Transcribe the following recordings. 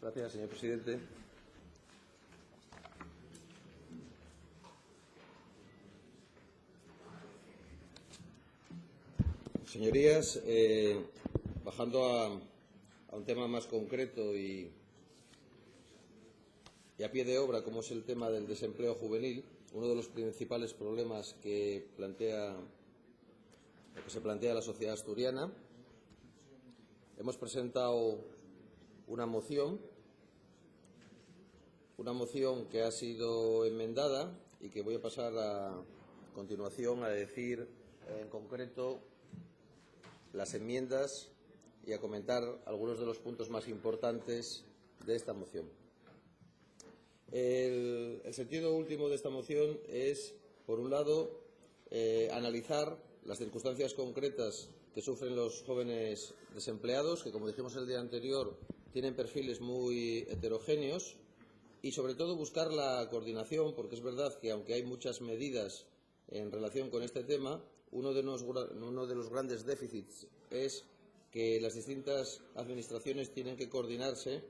Gracias, señor presidente. Señorías, bajando a un tema más concreto y a pie de obra, como es el tema del desempleo juvenil, uno de los principales problemas que se plantea la sociedad asturiana, hemos presentado una moción que ha sido enmendada y que voy a pasar a continuación a decir en concreto las enmiendas y a comentar algunos de los puntos más importantes de esta moción. El sentido último de esta moción es, por un lado, analizar las circunstancias concretas que sufren los jóvenes desempleados, que, como dijimos el día anterior, tienen perfiles muy heterogéneos, y, sobre todo, buscar la coordinación, porque es verdad que, aunque hay muchas medidas en relación con este tema, uno de los grandes déficits es que las distintas administraciones tienen que coordinarse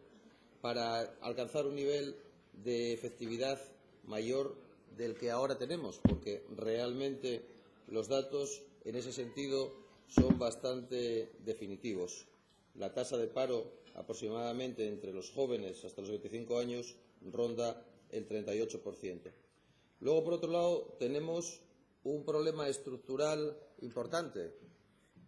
para alcanzar un nivel de efectividad mayor del que ahora tenemos, porque realmente los datos en ese sentido son bastante definitivos. La tasa de paro aproximadamente entre los jóvenes hasta los 25 años ronda el 38%. Luego, por otro lado, tenemos un problema estructural importante.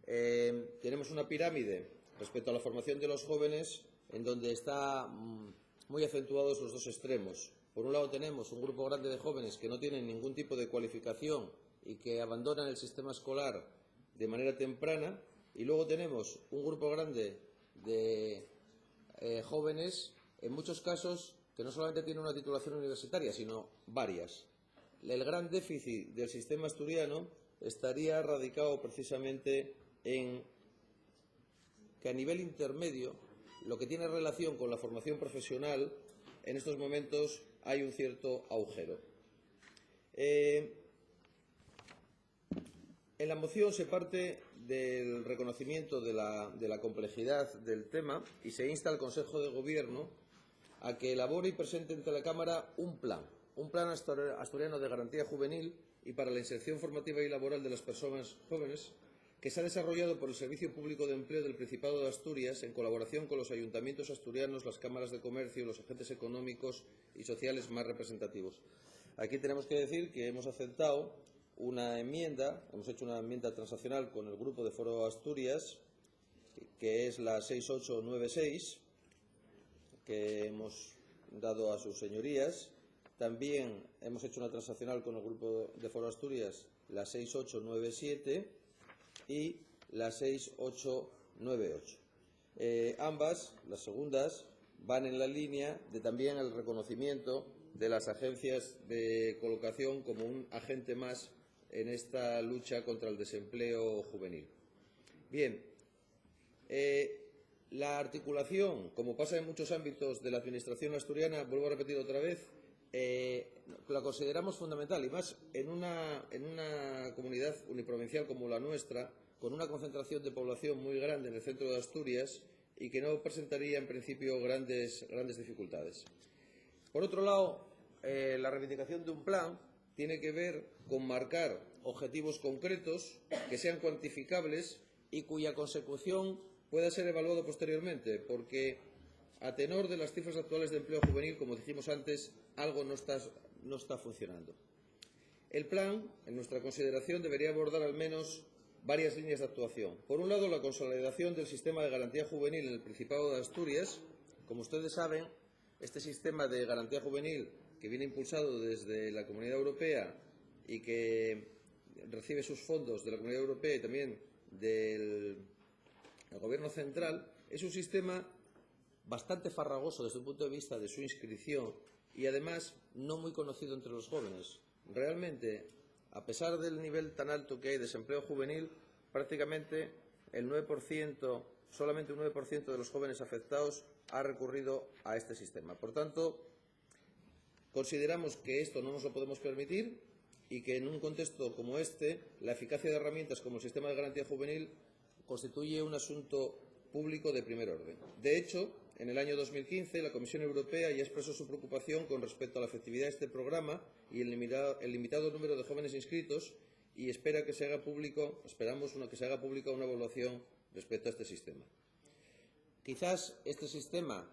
Tenemos una pirámide respecto a la formación de los jóvenes en donde están muy acentuados los dos extremos. Por un lado, tenemos un grupo grande de jóvenes que no tienen ningún tipo de cualificación y que abandonan el sistema escolar de manera temprana, y luego tenemos un grupo grande de jóvenes, en muchos casos, que no solamente tienen una titulación universitaria, sino varias. El gran déficit del sistema asturiano estaría radicado precisamente en que a nivel intermedio, lo que tiene relación con la formación profesional, en estos momentos hay un cierto agujero. En la moción se parte del reconocimiento de la complejidad del tema y se insta al Consejo de Gobierno a que elabore y presente ante la Cámara un plan asturiano de garantía juvenil y para la inserción formativa y laboral de las personas jóvenes, que se ha desarrollado por el Servicio Público de Empleo del Principado de Asturias en colaboración con los ayuntamientos asturianos, las cámaras de comercio y los agentes económicos y sociales más representativos. Aquí tenemos que decir que hemos aceptado una enmienda, hemos hecho una enmienda transaccional con el Grupo de Foro Asturias, que es la 6896, que hemos dado a sus señorías. También hemos hecho una transaccional con el Grupo de Foro Asturias, la 6897 y la 6898. Ambas, las segundas, van en la línea de también el reconocimiento de las agencias de colocación como un agente más en esta lucha contra el desempleo juvenil. Bien, la articulación, como pasa en muchos ámbitos de la administración asturiana, vuelvo a repetir otra vez, la consideramos fundamental, y más en una comunidad uniprovincial como la nuestra, con una concentración de población muy grande en el centro de Asturias y que no presentaría en principio grandes dificultades. Por otro lado, la reivindicación de un plan tiene que ver con marcar objetivos concretos que sean cuantificables y cuya consecución pueda ser evaluado posteriormente, porque a tenor de las cifras actuales de empleo juvenil, como dijimos antes, algo no está funcionando. El plan, en nuestra consideración, debería abordar al menos varias líneas de actuación. Por un lado, la consolidación del sistema de garantía juvenil en el Principado de Asturias. Como ustedes saben, este sistema de garantía juvenil, que viene impulsado desde la Comunidad Europea y que recibe sus fondos de la Comunidad Europea y también del Gobierno central, es un sistema bastante farragoso desde el punto de vista de su inscripción y, además, no muy conocido entre los jóvenes. Realmente, a pesar del nivel tan alto que hay de desempleo juvenil, prácticamente el 9%, solamente un 9% de los jóvenes afectados ha recurrido a este sistema. Por tanto, consideramos que esto no nos lo podemos permitir y que en un contexto como este, la eficacia de herramientas como el sistema de garantía juvenil constituye un asunto público de primer orden. De hecho, en el año 2015, la Comisión Europea ya expresó su preocupación con respecto a la efectividad de este programa y el limitado número de jóvenes inscritos y esperamos que se haga pública una evaluación respecto a este sistema. Quizás este sistema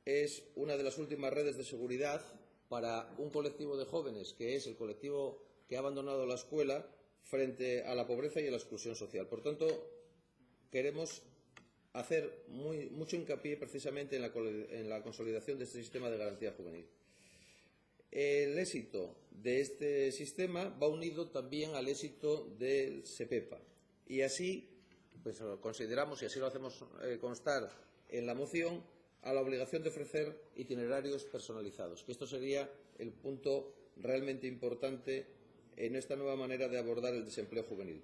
es una de las últimas redes de seguridad para un colectivo de jóvenes, que es el colectivo que ha abandonado la escuela frente a la pobreza y a la exclusión social. Por tanto, queremos hacer mucho hincapié precisamente en la consolidación de este sistema de garantía juvenil. El éxito de este sistema va unido también al éxito del SEPEPA. Y así, pues consideramos, y así lo hacemos constar en la moción, a la obligación de ofrecer itinerarios personalizados, que esto sería el punto realmente importante en esta nueva manera de abordar el desempleo juvenil.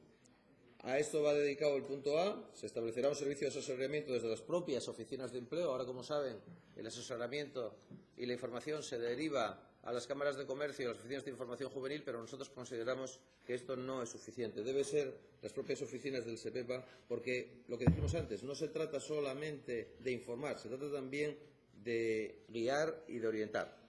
A esto va dedicado el punto A. Se establecerá un servicio de asesoramiento desde las propias oficinas de empleo. Ahora, como saben, el asesoramiento y la información se deriva a las cámaras de comercio y a las oficinas de información juvenil, pero nosotros consideramos que esto no es suficiente. Debe ser las propias oficinas del SEPEPA, porque lo que dijimos antes, no se trata solamente de informar, se trata también de guiar y de orientar.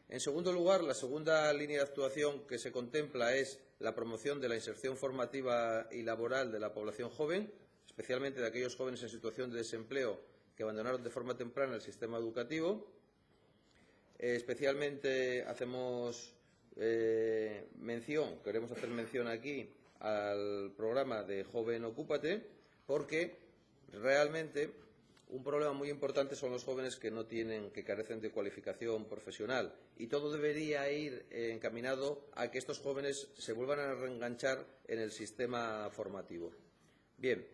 En segundo lugar, la segunda línea de actuación que se contempla es la promoción de la inserción formativa y laboral de la población joven, especialmente de aquellos jóvenes en situación de desempleo que abandonaron de forma temprana el sistema educativo. Especialmente hacemos queremos hacer mención aquí al programa de Joven Ocúpate, porque realmente un problema muy importante son los jóvenes que carecen de cualificación profesional, y todo debería ir encaminado a que estos jóvenes se vuelvan a reenganchar en el sistema formativo. Bien,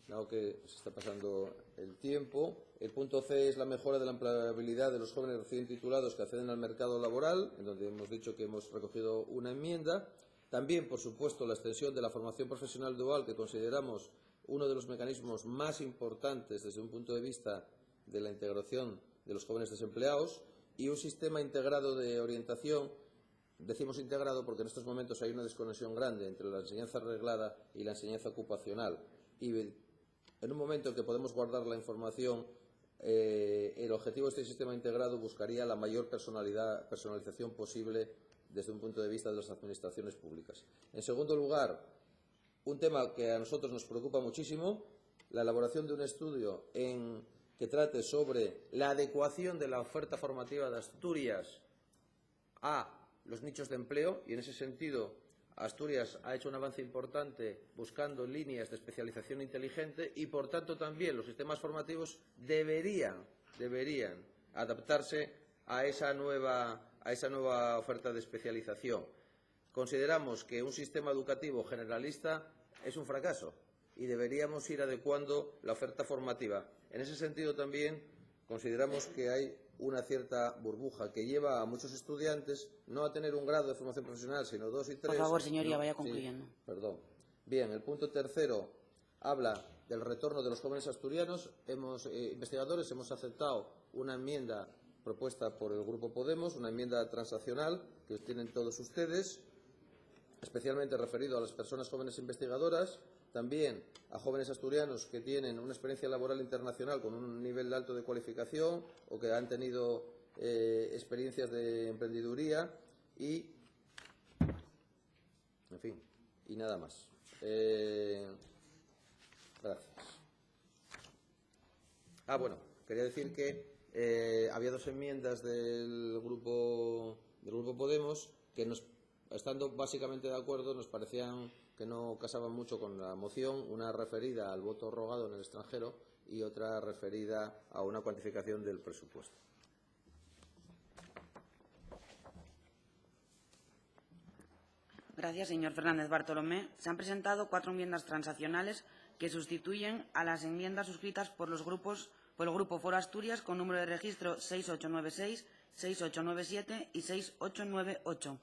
dado que se está pasando el tiempo, el punto C es la mejora de la empleabilidad de los jóvenes recién titulados que acceden al mercado laboral, en donde hemos dicho que hemos recogido una enmienda. También, por supuesto, la extensión de la formación profesional dual, que consideramos uno de los mecanismos más importantes desde un punto de vista de la integración de los jóvenes desempleados, y un sistema integrado de orientación. Decimos integrado porque en estos momentos hay una desconexión grande entre la enseñanza reglada y la enseñanza ocupacional, y en un momento en que podemos guardar la información, el objetivo de este sistema integrado buscaría la mayor personalización posible desde un punto de vista de las administraciones públicas. En segundo lugar, un tema que a nosotros nos preocupa muchísimo, la elaboración de un estudio que trate sobre la adecuación de la oferta formativa de Asturias a los nichos de empleo, y en ese sentido Asturias ha hecho un avance importante buscando líneas de especialización inteligente, y por tanto también los sistemas formativos deberían adaptarse a esa nueva oferta de especialización. Consideramos que un sistema educativo generalista es un fracaso y deberíamos ir adecuando la oferta formativa. En ese sentido también consideramos que hay una cierta burbuja que lleva a muchos estudiantes no a tener un grado de formación profesional, sino 2 y 3. Por favor, señoría, vaya concluyendo. Sí, perdón. Bien, el punto tercero habla del retorno de los jóvenes asturianos. Investigadores hemos aceptado una enmienda propuesta por el Grupo Podemos, una enmienda transaccional que tienen todos ustedes, especialmente referido a las personas jóvenes investigadoras, también a jóvenes asturianos que tienen una experiencia laboral internacional con un nivel alto de cualificación o que han tenido experiencias de emprendeduría y nada más. Gracias. Bueno, quería decir que había 2 enmiendas del Grupo Podemos que estando básicamente de acuerdo, nos parecían que no casaban mucho con la moción, una referida al voto rogado en el extranjero y otra referida a una cuantificación del presupuesto. Gracias, señor Fernández Bartolomé. Se han presentado 4 enmiendas transaccionales que sustituyen a las enmiendas suscritas por el Grupo Foro Asturias con número de registro 6896, 6897 y 6898.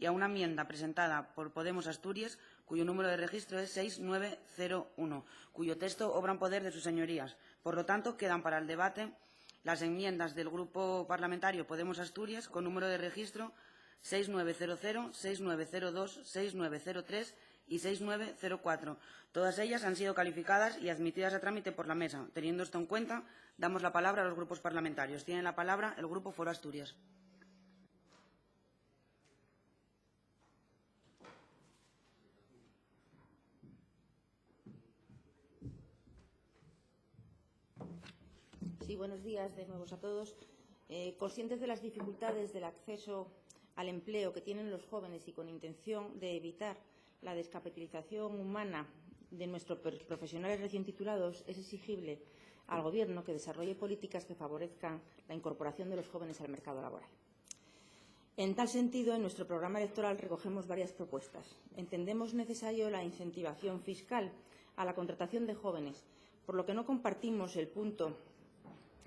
Y a una enmienda presentada por Podemos Asturias, cuyo número de registro es 6901, cuyo texto obra en poder de sus señorías. Por lo tanto, quedan para el debate las enmiendas del Grupo Parlamentario Podemos Asturias con número de registro 6900, 6902, 6903 y 6904. Todas ellas han sido calificadas y admitidas a trámite por la Mesa. Teniendo esto en cuenta, damos la palabra a los grupos parlamentarios. Tiene la palabra el Grupo Foro Asturias. Sí, buenos días de nuevo a todos. Conscientes de las dificultades del acceso al empleo que tienen los jóvenes y con intención de evitar la descapitalización humana de nuestros profesionales recién titulados, es exigible al Gobierno que desarrolle políticas que favorezcan la incorporación de los jóvenes al mercado laboral. En tal sentido, en nuestro programa electoral recogemos varias propuestas. Entendemos necesario la incentivación fiscal a la contratación de jóvenes, por lo que no compartimos el punto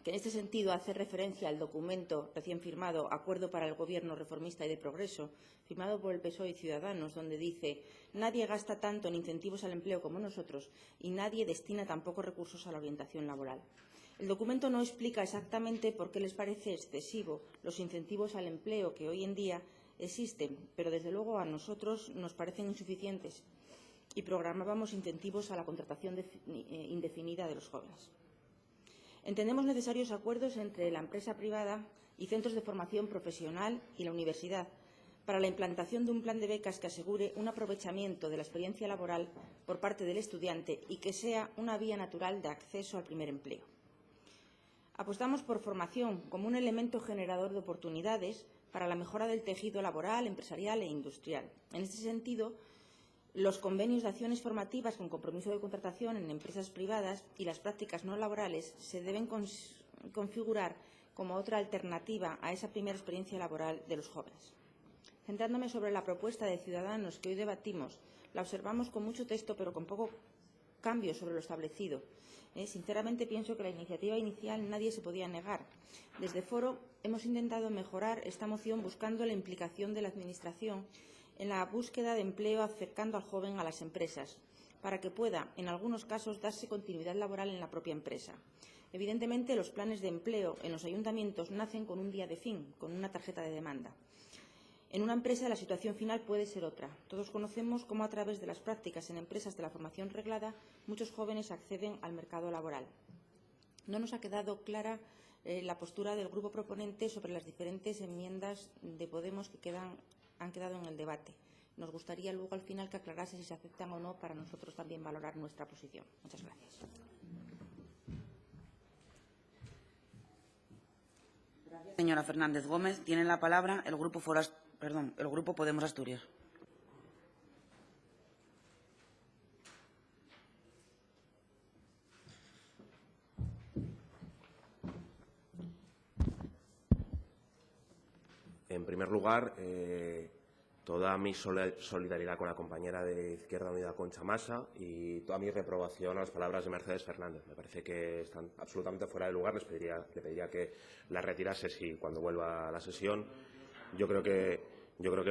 que en este sentido hace referencia al documento recién firmado Acuerdo para el Gobierno Reformista y de Progreso, firmado por el PSOE y Ciudadanos, donde dice: nadie gasta tanto en incentivos al empleo como nosotros y nadie destina tan pocos recursos a la orientación laboral. El documento no explica exactamente por qué les parece excesivo los incentivos al empleo que hoy en día existen, pero desde luego a nosotros nos parecen insuficientes y programábamos incentivos a la contratación indefinida de los jóvenes. Entendemos necesarios acuerdos entre la empresa privada y centros de formación profesional y la universidad para la implantación de un plan de becas que asegure un aprovechamiento de la experiencia laboral por parte del estudiante y que sea una vía natural de acceso al primer empleo. Apostamos por formación como un elemento generador de oportunidades para la mejora del tejido laboral, empresarial e industrial. En este sentido, los convenios de acciones formativas con compromiso de contratación en empresas privadas y las prácticas no laborales se deben configurar como otra alternativa a esa primera experiencia laboral de los jóvenes. Centrándome sobre la propuesta de Ciudadanos que hoy debatimos, la observamos con mucho texto pero con poco cambio sobre lo establecido. Sinceramente pienso que la iniciativa inicial nadie se podía negar. Desde Foro hemos intentado mejorar esta moción buscando la implicación de la Administración en la búsqueda de empleo, acercando al joven a las empresas, para que pueda, en algunos casos, darse continuidad laboral en la propia empresa. Evidentemente, los planes de empleo en los ayuntamientos nacen con un día de fin, con una tarjeta de demanda. En una empresa la situación final puede ser otra. Todos conocemos cómo a través de las prácticas en empresas de la formación reglada muchos jóvenes acceden al mercado laboral. No nos ha quedado clara la postura del grupo proponente sobre las diferentes enmiendas de Podemos que han quedado en el debate. Nos gustaría luego al final que aclarase si se aceptan o no para nosotros también valorar nuestra posición. Muchas gracias. Señora Fernández Gómez, tiene la palabra el Grupo Podemos Asturias. En primer lugar, toda mi solidaridad con la compañera de Izquierda Unida, Concha Masa, y toda mi reprobación a las palabras de Mercedes Fernández. Me parece que están absolutamente fuera de lugar. Le pediría que las retirase cuando vuelva a la sesión. Yo creo que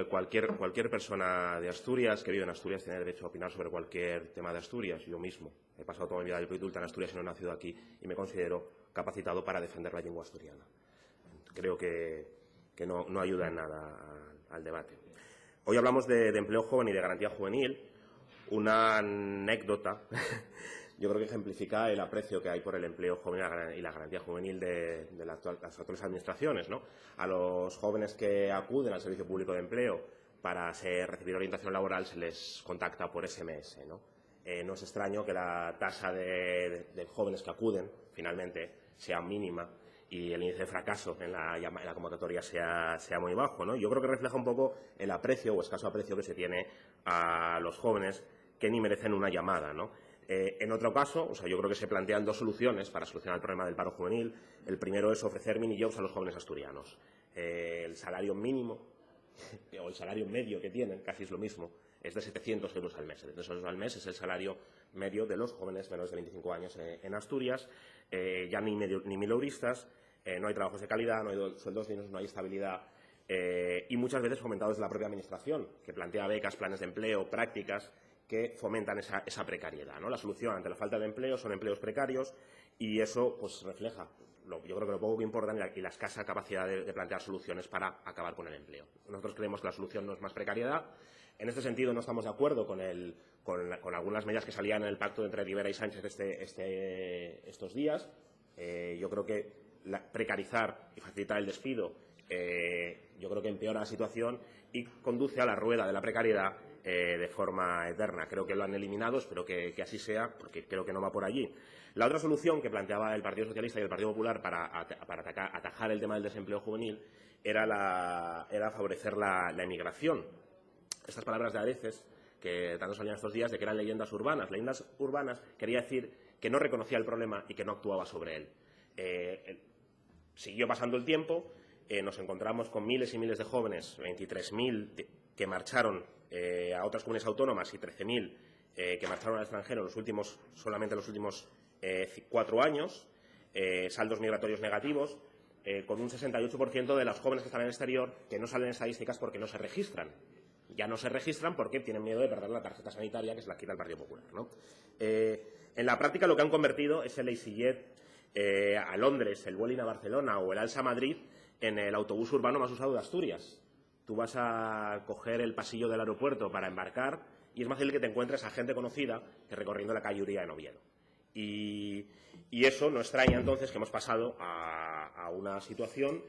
cualquier persona de Asturias, que vive en Asturias, tiene derecho a opinar sobre cualquier tema de Asturias. Yo mismo he pasado toda mi vida del Pituita en Asturias y no he nacido aquí, y me considero capacitado para defender la lengua asturiana. Creo que no ayuda en nada al debate. Hoy hablamos de empleo joven y de garantía juvenil. Una anécdota, yo creo que ejemplifica el aprecio que hay por el empleo joven y la garantía juvenil de las actuales administraciones, ¿no? A los jóvenes que acuden al Servicio Público de Empleo para recibir orientación laboral se les contacta por SMS, ¿no? No es extraño que la tasa de jóvenes que acuden finalmente sea mínima y el índice de fracaso en la convocatoria sea muy bajo, ¿no? Yo creo que refleja un poco el aprecio o escaso aprecio que se tiene a los jóvenes que ni merecen una llamada, ¿no? En otro caso, yo creo que se plantean dos soluciones para solucionar el problema del paro juvenil. El primero es ofrecer minijobs a los jóvenes asturianos. El salario mínimo o el salario medio que tienen, casi es lo mismo, es de 700 euros al mes. 700 euros al mes es el salario medio de los jóvenes menores de 25 años en Asturias. Ya ni mileuristas, no hay trabajos de calidad, no hay sueldos dignos, no hay estabilidad y muchas veces fomentados desde la propia Administración, que plantea becas, planes de empleo, prácticas que fomentan esa precariedad, ¿no? La solución ante la falta de empleo son empleos precarios y eso pues refleja, yo creo que lo poco que importa y la escasa capacidad de plantear soluciones para acabar con el empleo. Nosotros creemos que la solución no es más precariedad, En este sentido, no estamos de acuerdo con algunas medidas que salían en el pacto entre Rivera y Sánchez estos días. Yo creo que precarizar y facilitar el despido yo creo que empeora la situación y conduce a la rueda de la precariedad de forma eterna. Creo que lo han eliminado, espero que así sea, porque creo que no va por allí. La otra solución que planteaba el Partido Socialista y el Partido Popular para atajar el tema del desempleo juvenil era favorecer la emigración. Estas palabras de Areces, que tanto salían estos días, de que eran leyendas urbanas. Leyendas urbanas quería decir que no reconocía el problema y que no actuaba sobre él. Siguió pasando el tiempo, nos encontramos con miles y miles de jóvenes, 23.000 que marcharon a otras comunidades autónomas y 13.000 que marcharon al extranjero solamente en los últimos 4 años, saldos migratorios negativos, con un 68% de los jóvenes que están en el exterior que no salen en estadísticas porque no se registran. Ya no se registran porque tienen miedo de perder la tarjeta sanitaria que se la quita el Partido Popular, ¿no? En la práctica lo que han convertido es el EasyJet a Londres, el Vueling a Barcelona o el Alsa a Madrid en el autobús urbano más usado de Asturias. Tú vas a coger el pasillo del aeropuerto para embarcar y es más fácil que te encuentres a gente conocida que recorriendo la calle Uría en Oviedo. Y eso no extraña entonces que hemos pasado a una situación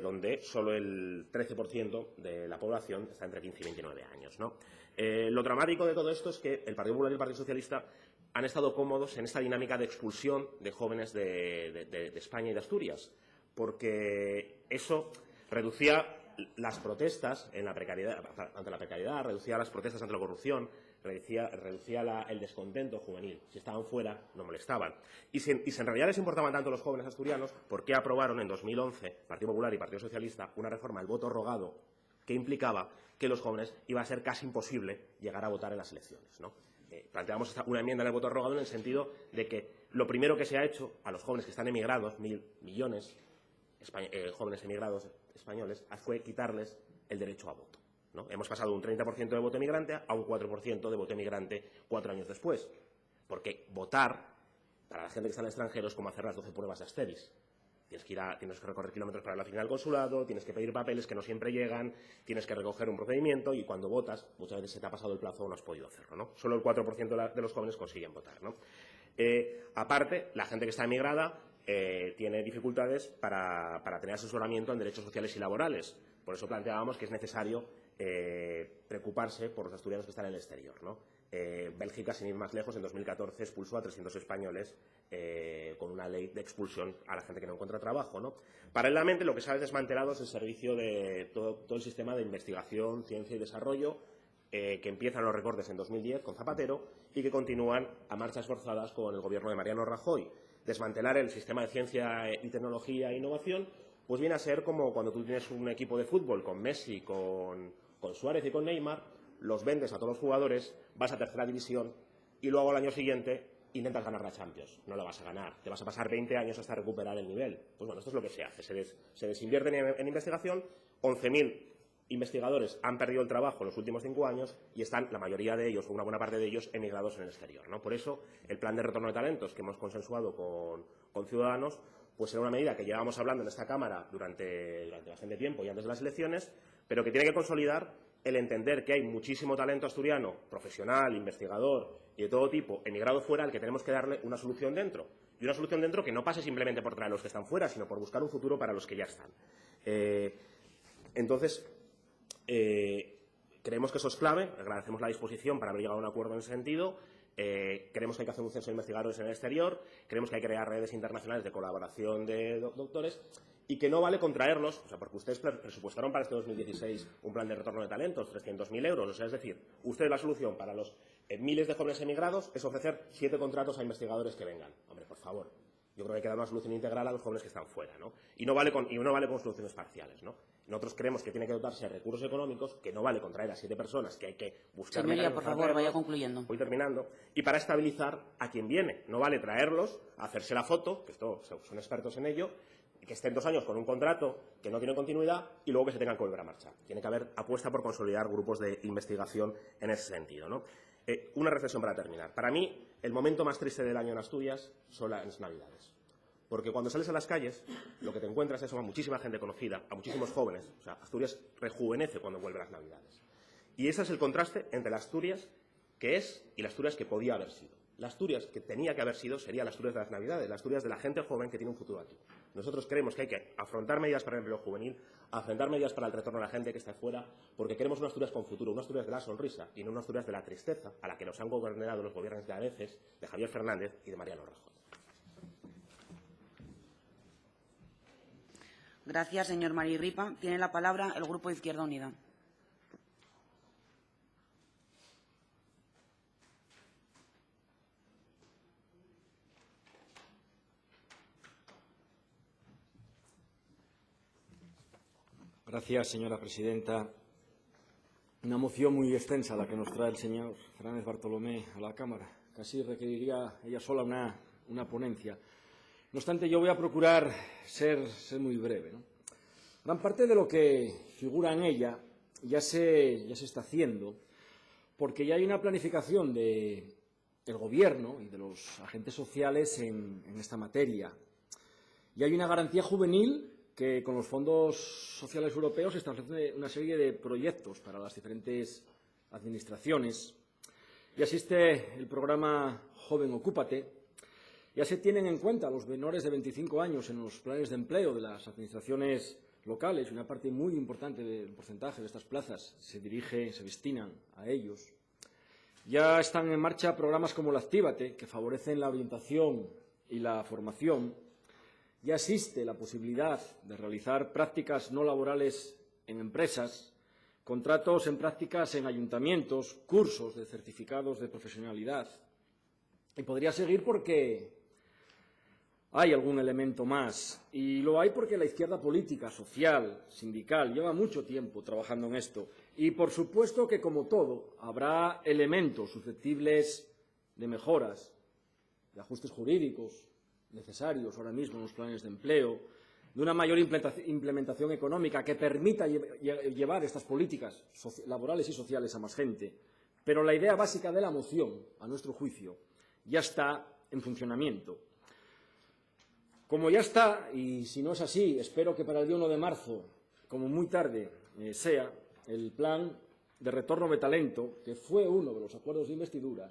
donde solo el 13% de la población está entre 15 y 29 años, ¿no? Lo dramático de todo esto es que el Partido Popular y el Partido Socialista han estado cómodos en esta dinámica de expulsión de jóvenes de España y de Asturias, porque eso reducía las protestas ante la precariedad, reducía las protestas ante la corrupción, reducía el descontento juvenil. Si estaban fuera, no molestaban. Y si en realidad les importaban tanto los jóvenes asturianos, ¿por qué aprobaron en 2011, Partido Popular y Partido Socialista, una reforma del voto rogado que implicaba que los jóvenes iba a ser casi imposible llegar a votar en las elecciones, ¿no? Planteamos una enmienda en el voto rogado en el sentido de que lo primero que se ha hecho a los jóvenes que están emigrados, 1.000 millones jóvenes emigrados españoles, fue quitarles el derecho a voto, ¿no? Hemos pasado de un 30% de voto emigrante a un 4% de voto emigrante 4 años después. Porque votar, para la gente que está en el extranjero, es como hacer las 12 pruebas de Asteris. Tienes que recorrer kilómetros para ir a la oficina del consulado, tienes que pedir papeles que no siempre llegan, tienes que recoger un procedimiento y cuando votas, muchas veces se te ha pasado el plazo o no has podido hacerlo, ¿no? Solo el 4% de los jóvenes consiguen votar, ¿no? Aparte, la gente que está emigrada tiene dificultades para tener asesoramiento en derechos sociales y laborales. Por eso planteábamos que es necesario preocuparse por los asturianos que están en el exterior, ¿no? Bélgica, sin ir más lejos, en 2014 expulsó a 300 españoles con una ley de expulsión a la gente que no encuentra trabajo, ¿no? Paralelamente, lo que se ha desmantelado es el servicio de todo el sistema de investigación, ciencia y desarrollo, que empiezan los recortes en 2010 con Zapatero y que continúan a marchas forzadas con el gobierno de Mariano Rajoy. Desmantelar el sistema de ciencia y tecnología e innovación pues viene a ser como cuando tú tienes un equipo de fútbol con Messi, con Suárez y con Neymar, los vendes a todos los jugadores, vas a tercera división y luego al año siguiente intentas ganar la Champions. No la vas a ganar, te vas a pasar 20 años hasta recuperar el nivel. Pues bueno, esto es lo que se hace, se desinvierte en investigación, 11.000 investigadores han perdido el trabajo en los últimos 5 años y están, la mayoría de ellos, o una buena parte de ellos, emigrados en el exterior, ¿no? Por eso, el plan de retorno de talentos que hemos consensuado con Ciudadanos, pues era una medida que llevábamos hablando en esta Cámara durante bastante tiempo y antes de las elecciones, pero que tiene que consolidar el entender que hay muchísimo talento asturiano, profesional, investigador y de todo tipo, emigrado fuera, al que tenemos que darle una solución dentro. Y una solución dentro que no pase simplemente por traer a los que están fuera, sino por buscar un futuro para los que ya están. Entonces, creemos que eso es clave, agradecemos la disposición para haber llegado a un acuerdo en ese sentido. Creemos que hay que hacer un censo de investigadores en el exterior, creemos que hay que crear redes internacionales de colaboración de doctores y que no vale contraerlos, o sea, porque ustedes presupuestaron para este 2016 un plan de retorno de talentos, 300.000 euros, o sea, es decir, ustedes la solución para los miles de jóvenes emigrados es ofrecer 7 contratos a investigadores que vengan. Hombre, por favor, yo creo que hay que dar una solución integral a los jóvenes que están fuera, ¿no? Y no vale con soluciones parciales, ¿no? Nosotros creemos que tiene que dotarse de recursos económicos, que no vale contraer a 7 personas, que hay que buscar... Señoría, por favor, vaya concluyendo. Voy terminando. Y para estabilizar a quien viene. No vale traerlos, hacerse la foto, que esto son expertos en ello, que estén 2 años con un contrato que no tiene continuidad y luego que se tengan que volver a marchar. Tiene que haber apuesta por consolidar grupos de investigación en ese sentido, ¿no? Una reflexión para terminar. Para mí, el momento más triste del año en Asturias son las Navidades. Porque cuando sales a las calles, lo que te encuentras es a muchísima gente conocida, a muchísimos jóvenes. O sea, Asturias rejuvenece cuando vuelve las Navidades. Y ese es el contraste entre la Asturias que es y la Asturias que podía haber sido. La Asturias que tenía que haber sido sería la Asturias de las Navidades, la Asturias de la gente joven que tiene un futuro aquí. Nosotros creemos que hay que afrontar medidas para el empleo juvenil, afrontar medidas para el retorno de la gente que está fuera, porque queremos una Asturias con futuro, una Asturias de la sonrisa y no una Asturias de la tristeza a la que nos han gobernado los gobiernos de Areces, de Javier Fernández y de Mariano Rajoy. Gracias, señor Marirripa. Tiene la palabra el Grupo Izquierda Unida. Gracias, señora presidenta. Una moción muy extensa la que nos trae el señor Fernández Bartolomé a la Cámara. Casi requeriría ella sola una ponencia. No obstante, yo voy a procurar ser muy breve, ¿no? Gran parte de lo que figura en ella ya se está haciendo, porque ya hay una planificación del Gobierno y de los agentes sociales en esta materia. Y hay una garantía juvenil que con los fondos sociales europeos establece una serie de proyectos para las diferentes administraciones. Ya existe el programa Joven Ocúpate, ya se tienen en cuenta los menores de 25 años en los planes de empleo de las administraciones locales y una parte muy importante del porcentaje de estas plazas se destinan a ellos. Ya están en marcha programas como el Actívate, que favorecen la orientación y la formación. Ya existe la posibilidad de realizar prácticas no laborales en empresas, contratos en prácticas en ayuntamientos, cursos de certificados de profesionalidad. Y podría seguir porque hay algún elemento más. Y lo hay porque la izquierda política, social, sindical, lleva mucho tiempo trabajando en esto. Y, por supuesto, que, como todo, habrá elementos susceptibles de mejoras, de ajustes jurídicos necesarios ahora mismo en los planes de empleo, de una mayor implementación económica que permita llevar estas políticas laborales y sociales a más gente. Pero la idea básica de la moción, a nuestro juicio, ya está en funcionamiento. Como ya está, y si no es así, espero que para el día 1 de marzo, como muy tarde sea, el plan de retorno de talento, que fue uno de los acuerdos de investidura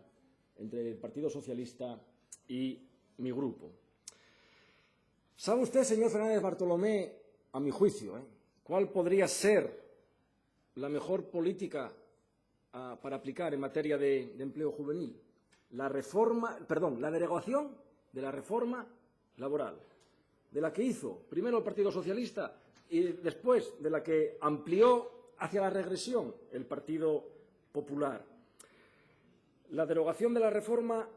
entre el Partido Socialista y mi grupo. ¿Sabe usted, señor Fernández Bartolomé, a mi juicio, cuál podría ser la mejor política para aplicar en materia de empleo juvenil? La derogación de la reforma laboral, de la que hizo primero el Partido Socialista y después de la que amplió hacia la regresión el Partido Popular. La derogación de la reforma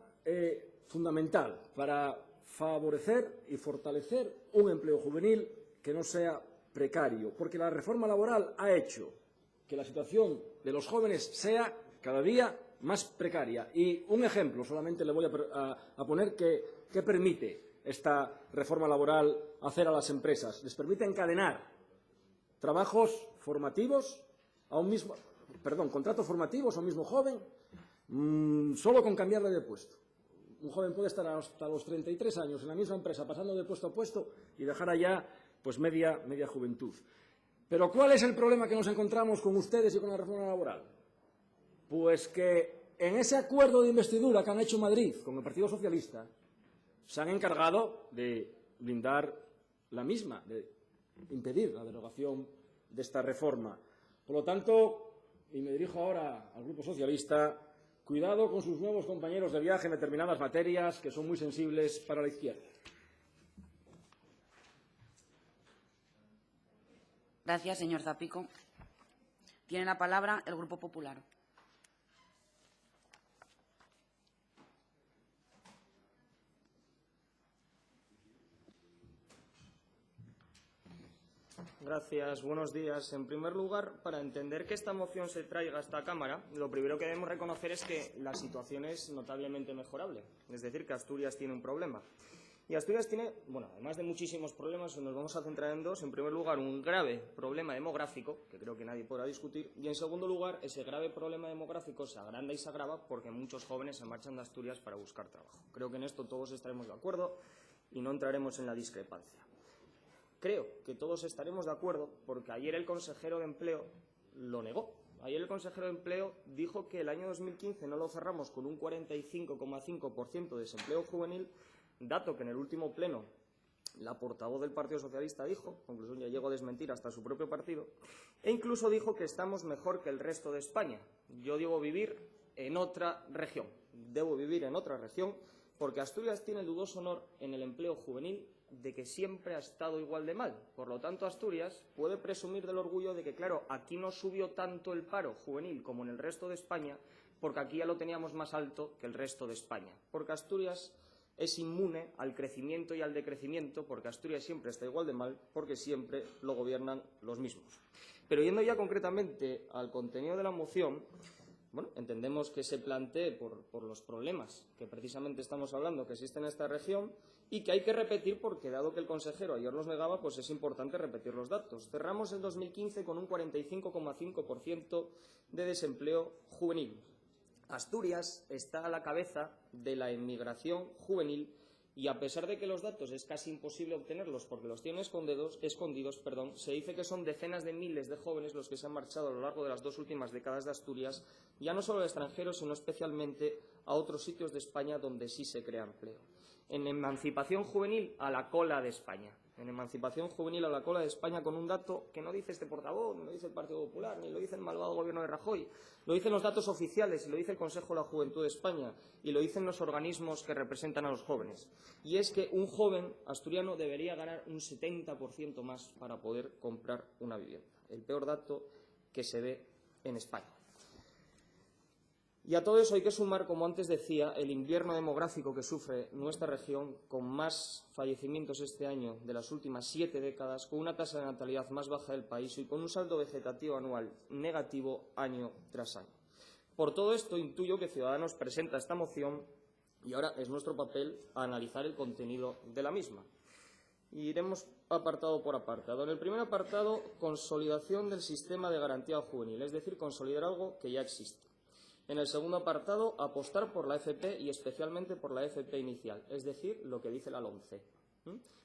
fundamental para favorecer y fortalecer un empleo juvenil que no sea precario, porque la reforma laboral ha hecho que la situación de los jóvenes sea cada día más precaria. Y un ejemplo solamente le voy a poner que permite esta reforma laboral hacer a las empresas. Les permite encadenar trabajos formativos a un mismo, contratos formativos a un mismo joven, solo con cambiarle de puesto. Un joven puede estar hasta los 33 años en la misma empresa, pasando de puesto a puesto y dejar allá pues media juventud. Pero ¿cuál es el problema que nos encontramos con ustedes y con la reforma laboral? Pues que en ese acuerdo de investidura que han hecho en Madrid con el Partido Socialista se han encargado de blindar la misma, de impedir la derogación de esta reforma. Por lo tanto, y me dirijo ahora al Grupo Socialista, cuidado con sus nuevos compañeros de viaje en determinadas materias que son muy sensibles para la izquierda. Gracias, señor Zapico. Tiene la palabra el Grupo Popular. Gracias, buenos días. En primer lugar, para entender que esta moción se traiga a esta Cámara, lo primero que debemos reconocer es que la situación es notablemente mejorable. Es decir, que Asturias tiene un problema. Y Asturias tiene, además de muchísimos problemas, nos vamos a centrar en dos. En primer lugar, un grave problema demográfico, que creo que nadie podrá discutir. Y en segundo lugar, ese grave problema demográfico se agranda y se agrava porque muchos jóvenes se marchan de Asturias para buscar trabajo. Creo que en esto todos estaremos de acuerdo y no entraremos en la discrepancia. Creo que todos estaremos de acuerdo porque ayer el consejero de Empleo lo negó. Ayer el consejero de Empleo dijo que el año 2015 no lo cerramos con un 45,5% de desempleo juvenil, dato que en el último pleno la portavoz del Partido Socialista dijo, conclusión ya llegó a desmentir hasta su propio partido, e incluso dijo que estamos mejor que el resto de España. Yo debo vivir en otra región, porque Asturias tiene el dudoso honor en el empleo juvenil de que siempre ha estado igual de mal. Por lo tanto, Asturias puede presumir del orgullo de que, claro, aquí no subió tanto el paro juvenil como en el resto de España, porque aquí ya lo teníamos más alto que el resto de España. Porque Asturias es inmune al crecimiento y al decrecimiento, porque Asturias siempre está igual de mal, porque siempre lo gobiernan los mismos. Pero yendo ya concretamente al contenido de la moción, bueno, entendemos que se plantee por los problemas que precisamente estamos hablando que existen en esta región y que hay que repetir porque, dado que el consejero ayer los negaba, pues es importante repetir los datos. Cerramos el 2015 con un 45,5% de desempleo juvenil. Asturias está a la cabeza de la emigración juvenil y, a pesar de que los datos es casi imposible obtenerlos porque los tienen escondidos, se dice que son decenas de miles de jóvenes los que se han marchado a lo largo de las 2 últimas décadas de Asturias, ya no solo al extranjero, sino especialmente a otros sitios de España donde sí se crea empleo. En emancipación juvenil, a la cola de España. En emancipación juvenil a la cola de España, con un dato que no dice este portavoz, ni lo dice el Partido Popular, ni lo dice el malvado gobierno de Rajoy. Lo dicen los datos oficiales y lo dice el Consejo de la Juventud de España y lo dicen los organismos que representan a los jóvenes. Y es que un joven asturiano debería ganar un 70% más para poder comprar una vivienda. El peor dato que se ve en España. Y a todo eso hay que sumar, como antes decía, el invierno demográfico que sufre nuestra región, con más fallecimientos este año de las últimas 7 décadas, con una tasa de natalidad más baja del país y con un saldo vegetativo anual negativo año tras año. Por todo esto, intuyo que Ciudadanos presenta esta moción y ahora es nuestro papel analizar el contenido de la misma. Y iremos apartado por apartado. En el primer apartado, consolidación del sistema de garantía juvenil, es decir, consolidar algo que ya existe. En el segundo apartado, apostar por la FP y especialmente por la FP inicial, es decir, lo que dice la LOMCE.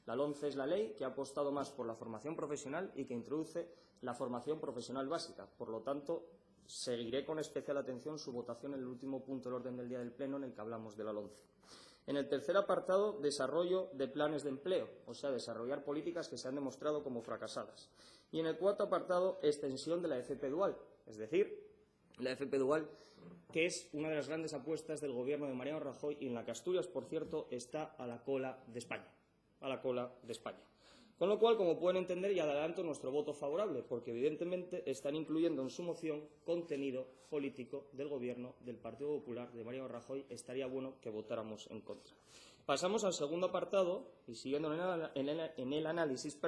La LOMCE es la ley que ha apostado más por la formación profesional y que introduce la formación profesional básica. Por lo tanto, seguiré con especial atención su votación en el último punto del orden del día del Pleno en el que hablamos de la LOMCE. En el tercer apartado, desarrollo de planes de empleo, o sea, desarrollar políticas que se han demostrado como fracasadas. Y en el cuarto apartado, extensión de la FP dual, es decir, la FP dual, que es una de las grandes apuestas del Gobierno de Mariano Rajoy y en la que Asturias, por cierto, está a la cola de España. Con lo cual, como pueden entender, ya adelanto nuestro voto favorable, porque evidentemente están incluyendo en su moción contenido político del Gobierno del Partido Popular de Mariano Rajoy. Estaría bueno que votáramos en contra. Pasamos al segundo apartado y, siguiendo en el análisis,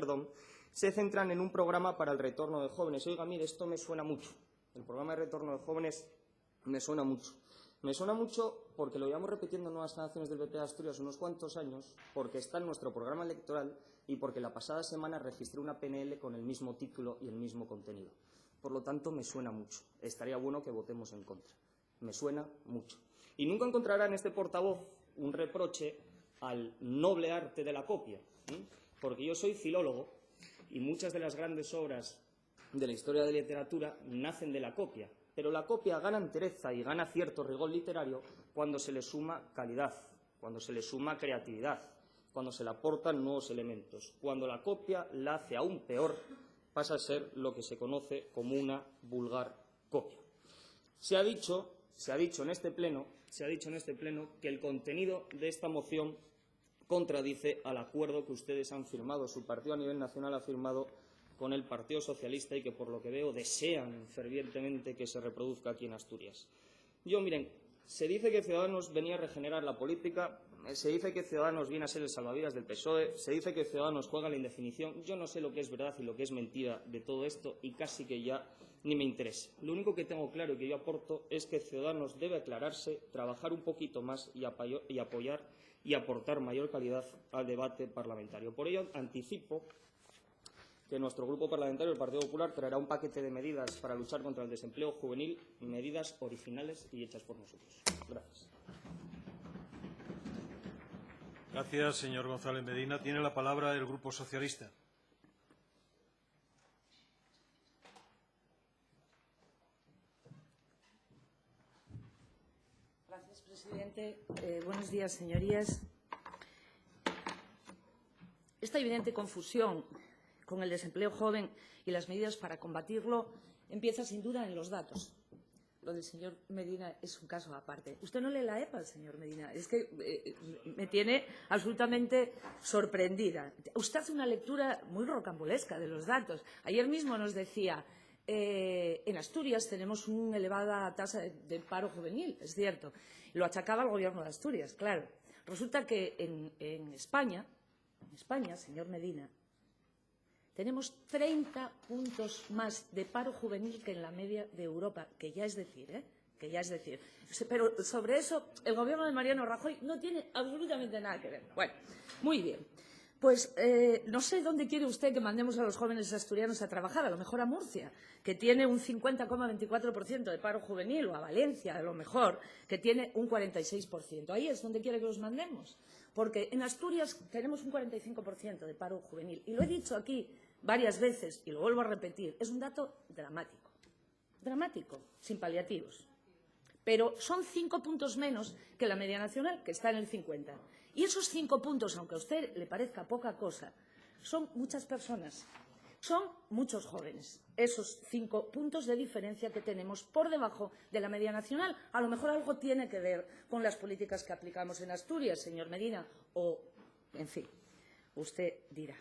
se centran en un programa para el retorno de jóvenes. Oiga, mire, esto me suena mucho. El programa de retorno de jóvenes me suena mucho. Me suena mucho porque lo llevamos repitiendo en Nuevas Generaciones del PP de Asturias unos cuantos años, porque está en nuestro programa electoral y porque la pasada semana registré una PNL con el mismo título y el mismo contenido. Por lo tanto, me suena mucho. Estaría bueno que votemos en contra. Me suena mucho. Y nunca encontrará en este portavoz un reproche al noble arte de la copia, porque yo soy filólogo y muchas de las grandes obras de la historia de la literatura nacen de la copia, pero la copia gana entereza y gana cierto rigor literario cuando se le suma calidad, cuando se le suma creatividad, cuando se le aportan nuevos elementos. Cuando la copia la hace aún peor, pasa a ser lo que se conoce como una vulgar copia. Se ha dicho en este pleno que el contenido de esta moción contradice al acuerdo que ustedes han firmado, su partido a nivel nacional ha firmado con el Partido Socialista y que, por lo que veo, desean fervientemente que se reproduzca aquí en Asturias. Miren, se dice que Ciudadanos venía a regenerar la política, se dice que Ciudadanos viene a ser el salvavidas del PSOE, se dice que Ciudadanos juega la indefinición. Yo no sé lo que es verdad y lo que es mentira de todo esto y casi que ya ni me interesa. Lo único que tengo claro y que yo aporto es que Ciudadanos debe aclararse, trabajar un poquito más y apoyar y aportar mayor calidad al debate parlamentario. Por ello, anticipo que nuestro grupo parlamentario, el Partido Popular, traerá un paquete de medidas para luchar contra el desempleo juvenil, medidas originales y hechas por nosotros. Gracias. Gracias, señor González Medina. Tiene la palabra el Grupo Socialista. presidente. Buenos días, señorías. Esta evidente confusión con el desempleo joven y las medidas para combatirlo empieza sin duda en los datos. Lo del señor Medina es un caso aparte. Usted no lee la EPA, señor Medina. Es que me tiene absolutamente sorprendida. Usted hace una lectura muy rocambolesca de los datos. Ayer mismo nos decía, en Asturias tenemos una elevada tasa de paro juvenil, es cierto. Lo achacaba al Gobierno de Asturias, claro. Resulta que en España, señor Medina, tenemos 30 puntos más de paro juvenil que en la media de Europa, que ya es decir. Pero sobre eso el Gobierno de Mariano Rajoy no tiene absolutamente nada que ver. Bueno, muy bien. Pues no sé dónde quiere usted que mandemos a los jóvenes asturianos a trabajar, a lo mejor a Murcia, que tiene un 50,24% de paro juvenil, o a Valencia, a lo mejor, que tiene un 46%. Ahí es donde quiere que los mandemos. Porque en Asturias tenemos un 45% de paro juvenil. Y lo he dicho aquí varias veces, y lo vuelvo a repetir, es un dato dramático. Dramático, sin paliativos. Pero son 5 puntos menos que la media nacional, que está en el 50. Y esos 5 puntos, aunque a usted le parezca poca cosa, son muchas personas, son muchos jóvenes. Esos 5 puntos de diferencia que tenemos por debajo de la media nacional. A lo mejor algo tiene que ver con las políticas que aplicamos en Asturias, señor Medina, o, en fin, usted dirá.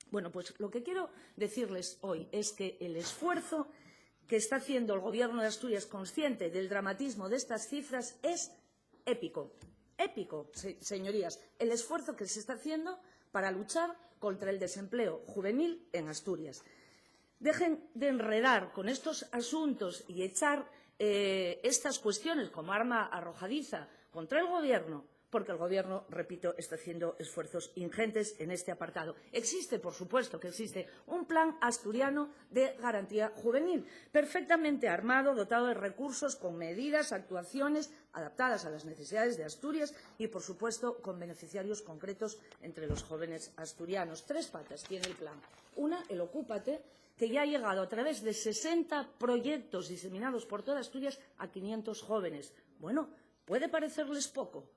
Bueno, pues lo que quiero decirles hoy es que el esfuerzo que está haciendo el Gobierno de Asturias, consciente del dramatismo de estas cifras, es épico. Épico, señorías, el esfuerzo que se está haciendo para luchar contra el desempleo juvenil en Asturias. Dejen de enredar con estos asuntos y echar estas cuestiones como arma arrojadiza contra el Gobierno, porque el Gobierno, repito, está haciendo esfuerzos ingentes en este apartado. Existe, por supuesto que existe, un plan asturiano de garantía juvenil, perfectamente armado, dotado de recursos, con medidas, actuaciones adaptadas a las necesidades de Asturias y, por supuesto, con beneficiarios concretos entre los jóvenes asturianos. 3 patas tiene el plan. Una, el Ocúpate, que ya ha llegado a través de 60 proyectos diseminados por toda Asturias a 500 jóvenes. Bueno, puede parecerles poco,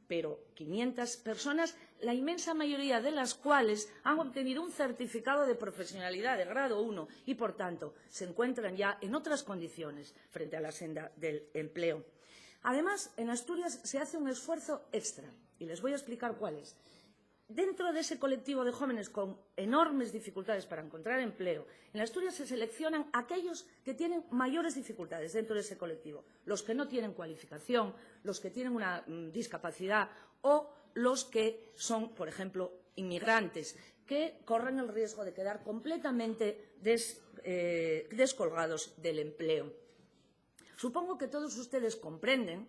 pero 500 personas, la inmensa mayoría de las cuales han obtenido un certificado de profesionalidad de grado 1 y, por tanto, se encuentran ya en otras condiciones frente a la senda del empleo. Además, en Asturias se hace un esfuerzo extra, y les voy a explicar cuál es. Dentro de ese colectivo de jóvenes con enormes dificultades para encontrar empleo, en Asturias se seleccionan aquellos que tienen mayores dificultades dentro de ese colectivo, los que no tienen cualificación, los que tienen una discapacidad o los que son, por ejemplo, inmigrantes, que corren el riesgo de quedar completamente descolgados del empleo. Supongo que todos ustedes comprenden,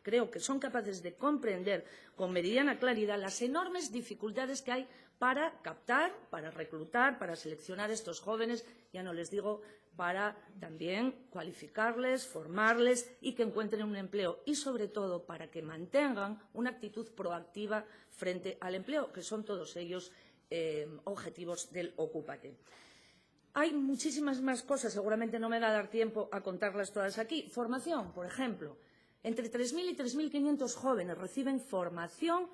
creo que son capaces de comprender con meridiana claridad las enormes dificultades que hay para captar, para reclutar, para seleccionar a estos jóvenes, ya no les digo, para también cualificarles, formarles y que encuentren un empleo y, sobre todo, para que mantengan una actitud proactiva frente al empleo, que son todos ellos objetivos del Ocúpate. Hay muchísimas más cosas, seguramente no me va a dar tiempo a contarlas todas aquí. Formación, por ejemplo. Entre 3.000 y 3.500 jóvenes reciben formación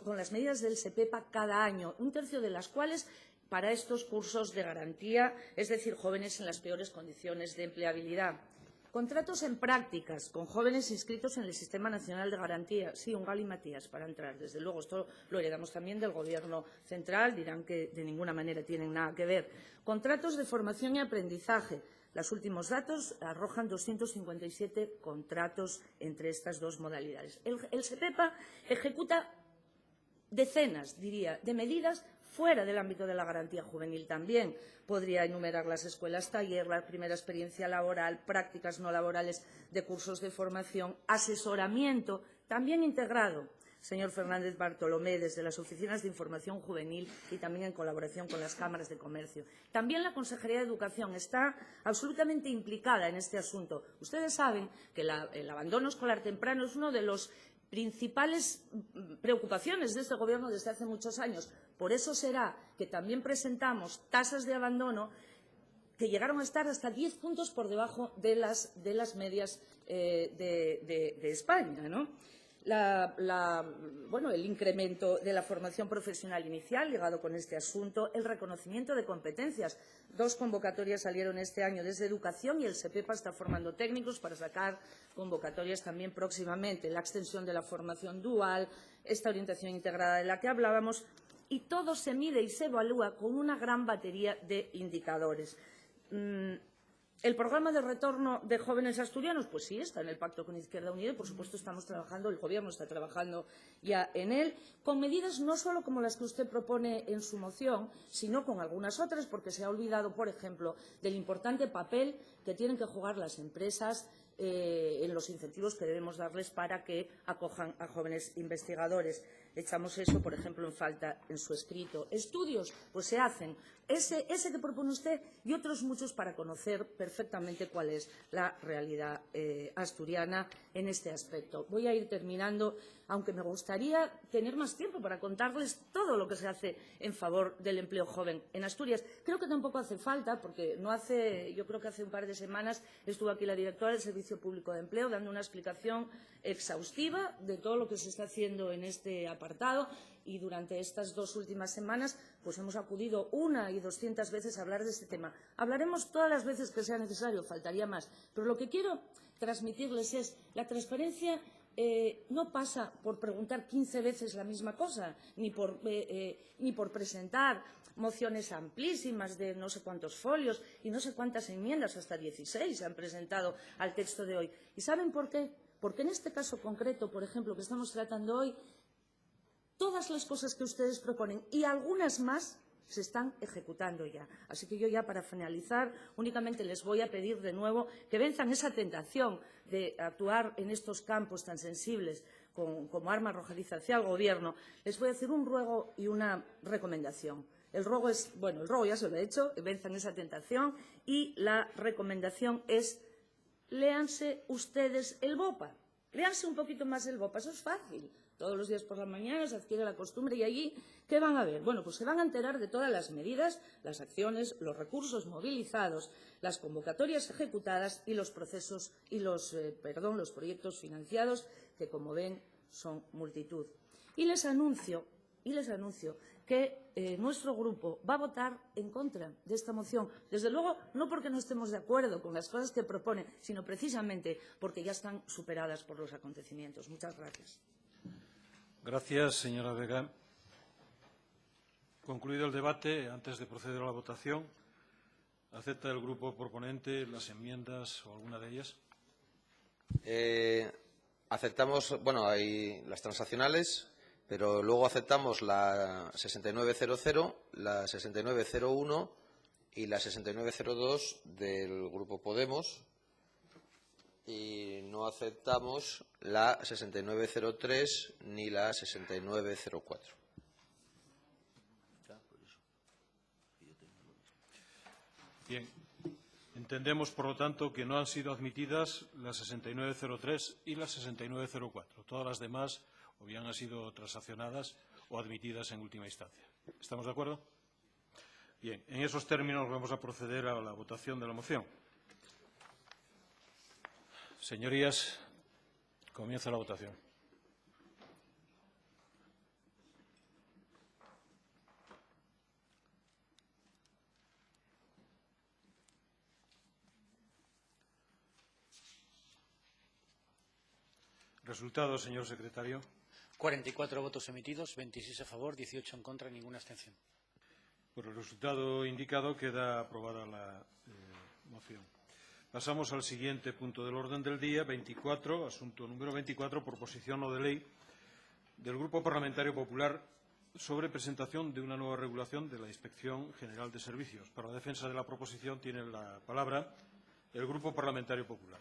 con las medidas del SEPEPA cada año, 1/3 de las cuales para estos cursos de garantía, es decir, jóvenes en las peores condiciones de empleabilidad. Contratos en prácticas con jóvenes inscritos en el Sistema Nacional de Garantía. Sí, un galimatías para entrar. Desde luego, esto lo heredamos también del Gobierno central. Dirán que de ninguna manera tienen nada que ver. Contratos de formación y aprendizaje. Los últimos datos arrojan 257 contratos entre estas dos modalidades. El SEPEPA ejecuta decenas, diría, de medidas fuera del ámbito de la garantía juvenil también. Podría enumerar las escuelas taller, la primera experiencia laboral, prácticas no laborales de cursos de formación, asesoramiento, también integrado, señor Fernández Bartolomé, desde las oficinas de información juvenil y también en colaboración con las cámaras de comercio. También la Consejería de Educación está absolutamente implicada en este asunto. Ustedes saben que el abandono escolar temprano es uno de los principales preocupaciones de este Gobierno desde hace muchos años. Por eso será que también presentamos tasas de abandono que llegaron a estar hasta 10 puntos por debajo de las medias de España, ¿no? El incremento de la formación profesional inicial ligado con este asunto, el reconocimiento de competencias. 2 convocatorias salieron este año desde Educación y el SEPEPA está formando técnicos para sacar convocatorias también próximamente. La extensión de la formación dual, esta orientación integrada de la que hablábamos, y todo se mide y se evalúa con una gran batería de indicadores. ¿El programa de retorno de jóvenes asturianos? Pues sí, está en el Pacto con Izquierda Unida y, por supuesto, estamos trabajando, el Gobierno está trabajando ya en él, con medidas no solo como las que usted propone en su moción, sino con algunas otras, porque se ha olvidado, por ejemplo, del importante papel que tienen que jugar las empresas en los incentivos que debemos darles para que acojan a jóvenes investigadores. Echamos eso, por ejemplo, en falta en su escrito. Estudios, pues se hacen. Ese que propone usted y otros muchos para conocer perfectamente cuál es la realidad asturiana en este aspecto. Voy a ir terminando, aunque me gustaría tener más tiempo para contarles todo lo que se hace en favor del empleo joven en Asturias. Creo que tampoco hace falta, porque yo creo que hace un par de semanas estuvo aquí la directora del Servicio Público de Empleo dando una explicación exhaustiva de todo lo que se está haciendo en este apartado, y durante estas 2 últimas semanas pues hemos acudido 1 y 200 veces a hablar de este tema. Hablaremos todas las veces que sea necesario, faltaría más, pero lo que quiero transmitirles es la transparencia. No pasa por preguntar 15 veces la misma cosa, ni por presentar mociones amplísimas de no sé cuántos folios y no sé cuántas enmiendas, hasta 16 se han presentado al texto de hoy. ¿Y saben por qué? Porque en este caso concreto, por ejemplo, que estamos tratando hoy, todas las cosas que ustedes proponen y algunas más se están ejecutando ya. Así que yo ya, para finalizar, únicamente les voy a pedir de nuevo que venzan esa tentación de actuar en estos campos tan sensibles como arma arrojadiza hacia el Gobierno. Les voy a hacer un ruego y una recomendación. El ruego ya se lo he hecho, que venzan esa tentación, y la recomendación es: léanse ustedes el BOPA. Léanse un poquito más el BOPA, eso es fácil. Todos los días por la mañana se adquiere la costumbre y allí, ¿qué van a ver? Bueno, pues se van a enterar de todas las medidas, las acciones, los recursos movilizados, las convocatorias ejecutadas y los procesos y los proyectos financiados, que, como ven, son multitud. Y les anuncio que nuestro grupo va a votar en contra de esta moción. Desde luego, no porque no estemos de acuerdo con las cosas que propone, sino precisamente porque ya están superadas por los acontecimientos. Muchas gracias. Gracias, señora Vega. Concluido el debate, antes de proceder a la votación, ¿acepta el grupo proponente las enmiendas o alguna de ellas? Aceptamos, hay las transaccionales, pero luego aceptamos la 6900, la 6901 y la 6902 del Grupo Podemos, y no aceptamos la 6903 ni la 6904. Bien. Entendemos, por lo tanto, que no han sido admitidas la 6903 y la 6904. Todas las demás o bien han sido transaccionadas o admitidas en última instancia. ¿Estamos de acuerdo? Bien. En esos términos vamos a proceder a la votación de la moción. Señorías, comienza la votación. Resultado, señor secretario. 44 votos emitidos, 26 a favor, 18 en contra, ninguna abstención. Por el resultado indicado queda aprobada la moción. Pasamos al siguiente punto del orden del día, 24, asunto número 24, proposición no de ley del Grupo Parlamentario Popular sobre presentación de una nueva regulación de la Inspección General de Servicios. Para la defensa de la proposición tiene la palabra el Grupo Parlamentario Popular.